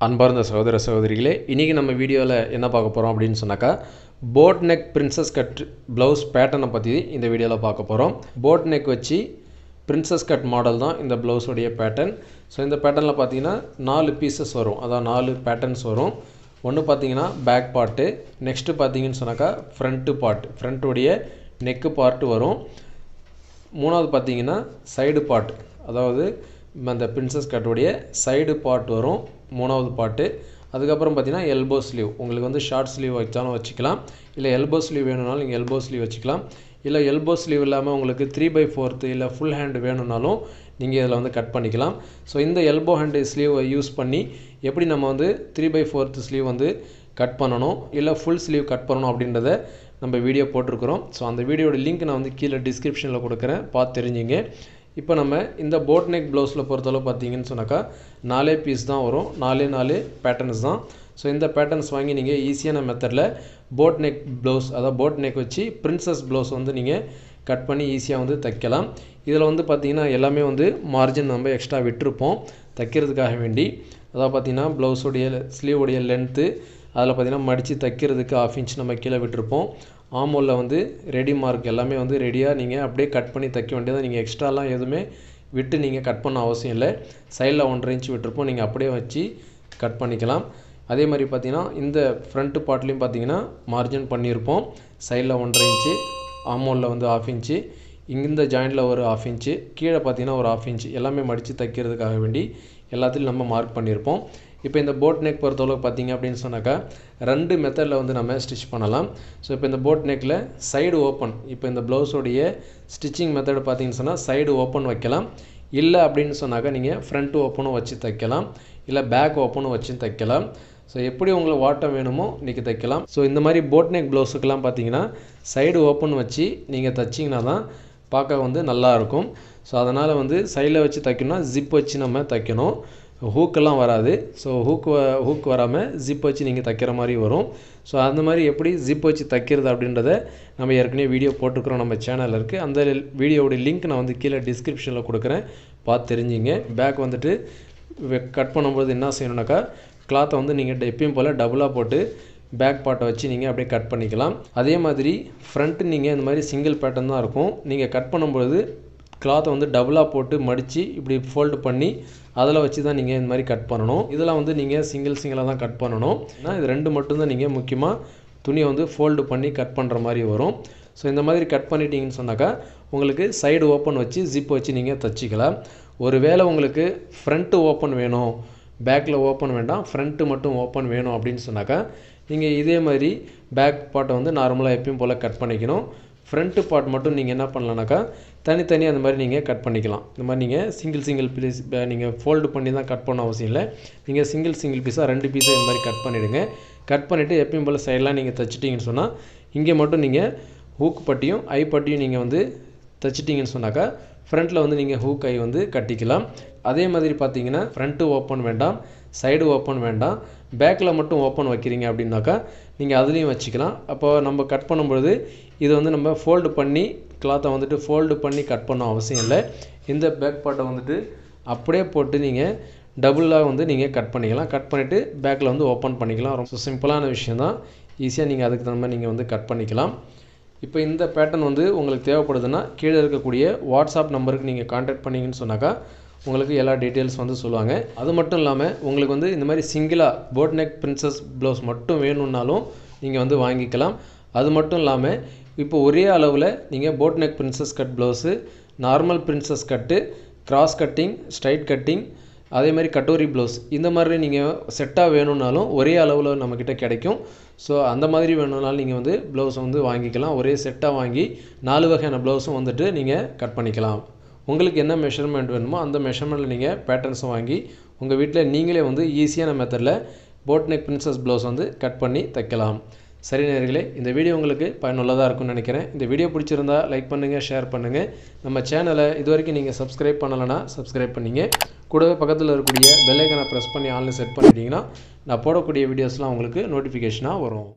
அன்பார்ந்த சகோதர சகோதரிகளே, இன்றைக்கி நம்ம வீடியோவில் என்ன பார்க்க போகிறோம் அப்படின்னு சொன்னாக்கா, boat neck princess cut blouse பேட்டர்னை பற்றி இந்த வீடியோவில் பார்க்க போகிறோம். போட் நெக் வச்சு பிரின்சஸ் கட் மாடல் தான் இந்த ப்ளவுஸோடைய பேட்டர்ன். ஸோ இந்த பேட்டர்னில் பார்த்தீங்கன்னா 4 பீசஸ் வரும், அதாவது 4 பேட்டர்ன்ஸ் வரும். ஒன்று பார்த்தீங்கன்னா பேக் பார்ட்டு, நெக்ஸ்ட்டு பார்த்தீங்கன்னு சொன்னாக்கா ஃப்ரண்ட்டுடைய நெக்கு பார்ட்டு வரும். மூணாவது பார்த்தீங்கன்னா சைடு பார்ட், அதாவது அந்த பிரின்சஸ் கட்டுடைய சைடு பார்ட் வரும், மூணாவது பார்ட்டு. அதுக்கப்புறம் பார்த்தீங்கன்னா எல்போ ஸ்லீவ், உங்களுக்கு வந்து ஷார்ட் ஸ்லீவ் வச்சாலும் வச்சுக்கலாம், இல்லை எல்போ ஸ்லீவ் வேணும்னாலும் நீங்கள் எல்போ ஸ்லீவ் வச்சுக்கலாம். இல்லை எல்போ ஸ்லீவ் இல்லாமல் உங்களுக்கு 3/4 இல்லை ஃபுல் ஹேண்டு வேணும்னாலும் நீங்கள் இதில் வந்து கட் பண்ணிக்கலாம். ஸோ இந்த எல்போ ஹேண்டு ஸ்லீவை யூஸ் பண்ணி எப்படி நம்ம வந்து 3/4 ஸ்லீவ் வந்து கட் பண்ணணும், இல்லை ஃபுல் ஸ்லீவ் கட் பண்ணணும் அப்படின்றத நம்ம வீடியோ போட்டிருக்கிறோம். ஸோ அந்த வீடியோட லிங்க் நான் வந்து கீழே டிஸ்கிரிப்ஷனில் கொடுக்குறேன், பார்த்து தெரிஞ்சுங்க. இப்போ நம்ம இந்த போட் நெக் ப்ளவுஸில் பொறுத்தளவு பார்த்தீங்கன்னு சொன்னாக்கா 4 பீஸ் தான் வரும், 4 பேட்டர்ன்ஸ் தான். ஸோ இந்த பேட்டர்ன்ஸ் வாங்கி நீங்கள் ஈஸியான மெத்தடில் போட் நெக் ப்ளவுஸ், அதாவது போட் நெக் வச்சு பிரின்சஸ் ப்ளவுஸ் வந்து நீங்கள் கட் பண்ணி ஈஸியாக வந்து தைக்கலாம். இதில் வந்து பார்த்திங்கன்னா எல்லாமே வந்து மார்ஜின் நம்ம எக்ஸ்ட்ரா விட்டுருப்போம் தைக்கிறதுக்காக வேண்டி. அதாவது பார்த்திங்கன்னா ப்ளவுஸோடைய ஸ்லீவோடைய லென்த்து, அதில் பார்த்திங்கன்னா மடித்து தைக்கிறதுக்கு 1/2 இன்ச் நம்ம கீழே விட்டுருப்போம். ஆமோலில் வந்து ரெடி மார்க் எல்லாமே வந்து ரெடியாக நீங்கள் அப்படியே கட் பண்ணி தைக்க வேண்டியதாக, நீங்கள் எக்ஸ்ட்ராலாம் எதுவுமே விட்டு நீங்கள் கட் பண்ண அவசியம் இல்லை. சைடில் 1.5 இன்ச் விட்டுருப்போம், நீங்கள் அப்படியே வச்சு கட் பண்ணிக்கலாம். அதே மாதிரி பார்த்திங்கன்னா இந்த ஃப்ரண்ட்டு பார்ட்லேயும் பார்த்திங்கன்னா மார்ஜின் பண்ணியிருப்போம். சைடில் 1.5 இன்ச்சு, ஆமோலில் வந்து 1/2 இன்ச்சு, இந்த ஜாயிண்டில் ஒரு 1/2 இன்ச்சு, கீழே பார்த்திங்கன்னா ஒரு 1/2 இன்ச்சு, எல்லாமே மடித்து தைக்கிறதுக்காக வேண்டி எல்லாத்துலையும் நம்ம மார்க் பண்ணியிருப்போம். இப்போ இந்த போட் நெக் பொறுத்தளவு பார்த்திங்க அப்படின்னு சொன்னாக்கா 2 மெத்தடில் வந்து நம்ம ஸ்டிச் பண்ணலாம். ஸோ இப்போ இந்த போட் நெக்கில் சைடு ஓப்பன், இப்போ இந்த ப்ளவுஸோடைய ஸ்டிச்சிங் மெத்தடு பார்த்திங்கன்னு சொன்னால் சைடு ஓப்பன் வைக்கலாம். இல்லை அப்படின்னு சொன்னாக்கா நீங்கள் ஃப்ரண்ட் ஓப்பனும் வச்சு தைக்கலாம், இல்லை பேக் ஓப்பனும் வச்சு தைக்கலாம். ஸோ எப்படி உங்களுக்கு வாட்டம் வேணுமோ நீங்கள் தைக்கலாம். ஸோ இந்த மாதிரி போட் நெக் ப்ளவுஸுக்கெல்லாம் பார்த்தீங்கன்னா சைடு ஓப்பன் வச்சு நீங்கள் தைச்சிங்கன்னா தான் பார்க்க வந்து நல்லாயிருக்கும். ஸோ அதனால் வந்து சைடில் வச்சு தைக்கணும்னா ஜிப் வச்சு நம்ம தைக்கணும், ஹூக்கெல்லாம் வராது. ஸோ ஹூக் வராமல் ஜிப் வச்சு நீங்கள் தைக்கிற மாதிரி வரும். ஸோ அந்த மாதிரி எப்படி ஜிப் வச்சு தைக்கிறது அப்படின்றத நம்ம ஏற்கனவே வீடியோ போட்டுக்கிறோம், நம்ம சேனலில் இருக்குது. அந்த வீடியோவோட லிங்க் நான் வந்து கீழே டிஸ்கிரிப்ஷனில் கொடுக்குறேன், பார்த்து தெரிஞ்சுங்க. பேக் வந்துட்டு கட் பண்ணும்போது என்ன செய்யணுன்னாக்கா, கிளாத்தை வந்து நீங்கள் எப்பயும் போல் டபுளாக போட்டு பேக் பார்ட்டை வச்சு நீங்கள் அப்படியே கட் பண்ணிக்கலாம். அதே மாதிரி ஃப்ரண்ட்டு நீங்கள் இந்த மாதிரி சிங்கிள் பேட்டர்ன் தான் இருக்கும். நீங்கள் கட் பண்ணும்போது கிளாத்தை வந்து டபுளாக போட்டு மடித்து இப்படி ஃபோல்டு பண்ணி அதில் வச்சு தான் நீங்கள் இந்த மாதிரி கட் பண்ணணும். இதெல்லாம் வந்து நீங்கள் சிங்கிளாக தான் கட் பண்ணணும். ஏன்னா இது 2 மட்டும்தான் நீங்கள் முக்கியமாக துணியை வந்து ஃபோல்டு பண்ணி கட் பண்ணுற மாதிரி வரும். ஸோ இந்த மாதிரி கட் பண்ணிட்டீங்கன்னு சொன்னாக்கா உங்களுக்கு சைடு ஓப்பன் வச்சு ஜிப் வச்சு நீங்கள் தைச்சிக்கலாம். ஒருவேளை உங்களுக்கு ஃப்ரண்ட்டு ஓப்பன் வேணும், பேக்கில் ஓப்பன் வேண்டாம், ஃப்ரண்ட்டு மட்டும் ஓப்பன் வேணும் அப்படின்னு சொன்னாக்கா நீங்கள் இதே மாதிரி பேக் பார்ட்டை வந்து நார்மலாக எப்பயும் போல் கட் பண்ணிக்கணும். ஃப்ரண்ட்டு பார்ட் மட்டும் நீங்கள் என்ன பண்ணலான்னாக்கா தனித்தனியாக அந்த மாதிரி நீங்கள் கட் பண்ணிக்கலாம். இந்த மாதிரி நீங்கள் சிங்கிள் பீஸ் நீங்கள் ஃபோல்டு பண்ணி தான் கட் பண்ண அவசியம் இல்லை. நீங்கள் சிங்கிள் பீஸாக 2 பீஸாக இந்த மாதிரி கட் பண்ணிவிடுங்க. கட் பண்ணிவிட்டு எப்பயும் போல் சைடெலாம் நீங்கள் தைச்சிட்டிங்கன்னு சொன்னால் இங்கே மட்டும் நீங்கள் ஹூக் பட்டியும் ஐ பட்டியும் நீங்கள் வந்து தைச்சிட்டிங்கன்னு சொன்னாக்கா ஃப்ரண்ட்டில் வந்து நீங்கள் ஹூக் ஐ வந்து கட்டிக்கலாம். அதே மாதிரி பார்த்தீங்கன்னா ஃப்ரண்ட்டு ஓப்பன் வேண்டாம், சைடு ஓப்பன் வேண்டாம், பேக்கில் மட்டும் ஓப்பன் வைக்கிறீங்க அப்படின்னாக்கா நீங்கள் அதுலேயும் வச்சுக்கலாம். அப்போ நம்ம கட் பண்ணும்பொழுது இது வந்து நம்ம ஃபோல்டு பண்ணி கிளாத்தை வந்துட்டு ஃபோல்டு பண்ணி கட் பண்ண அவசியம் இல்லை. இந்த பேக் பார்ட்டை வந்துட்டு அப்படியே போட்டு நீங்கள் டபுளாக வந்து நீங்கள் கட் பண்ணிக்கலாம். கட் பண்ணிவிட்டு பேக்கில் வந்து ஓப்பன் பண்ணிக்கலாம். ரொம்ப சிம்பிளான விஷயம் தான், ஈஸியாக நீங்கள் அதுக்கு தகுந்த மாதிரி நீங்கள் வந்து கட் பண்ணிக்கலாம். இப்போ இந்த பேட்டர்ன் வந்து உங்களுக்கு தேவைப்படுதுன்னா கீழே இருக்கக்கூடிய வாட்ஸ்அப் நம்பருக்கு நீங்கள் கான்டாக்ட் பண்ணிங்கன்னு சொன்னாக்கா உங்களுக்கு எல்லா டீட்டெயில்ஸ் வந்து சொல்லுவாங்க. அது மட்டும் இல்லாமல் உங்களுக்கு வந்து இந்த மாதிரி சிங்கிளாக போட் நெக் பிரின்சஸ் ப்ளவுஸ் மட்டும் வேணும்னாலும் நீங்கள் வந்து வாங்கிக்கலாம். அது மட்டும் இல்லாமல் இப்போ ஒரே அளவில் நீங்கள் boat neck princess cut blouse, normal princess கட்டு, கிராஸ் கட்டிங், ஸ்ட்ரைட் கட்டிங், அதே மாதிரி கட்டோரி ப்ளவுஸ், இந்த மாதிரி நீங்கள் செட்டாக வேணும்னாலும் ஒரே அளவில் நம்மக்கிட்ட கிடைக்கும். ஸோ அந்த மாதிரி வேணும்னாலும் நீங்கள் வந்து ப்ளவுஸ் வந்து வாங்கிக்கலாம். ஒரே செட்டாக வாங்கி 4 வகையான ப்ளவுஸும் வந்துட்டு நீங்கள் கட் பண்ணிக்கலாம். உங்களுக்கு என்ன மெஷர்மெண்ட் வேணுமோ அந்த மெஷர்மெண்ட்டில் நீங்கள் பேட்டர்ன்ஸை வாங்கி உங்கள் வீட்டில் நீங்களே வந்து ஈஸியான மெத்தடில் போட் நெக் பிரின்சஸ் ப்ளவுஸ் வந்து கட் பண்ணி தைக்கலாம். சரி நேயர்களே, இந்த வீடியோ உங்களுக்கு பயனுள்ளதாக இருக்கும்னு நினைக்கிறேன். இந்த வீடியோ பிடிச்சிருந்தா லைக் பண்ணுங்கள், ஷேர் பண்ணுங்கள். நம்ம சேனலை இது வரைக்கும் நீங்கள் சப்ஸ்கிரைப் பண்ணலைன்னா சப்ஸ்கிரைப் பண்ணிங்க. கூடவே பக்கத்தில் இருக்கக்கூடிய பெல் ஐக்கானை ப்ரெஸ் பண்ணி ஆன்லைன் செட் பண்ணிட்டீங்கன்னா நான் போடக்கூடிய வீடியோஸ்லாம் உங்களுக்கு நோட்டிஃபிகேஷனாக வரும்.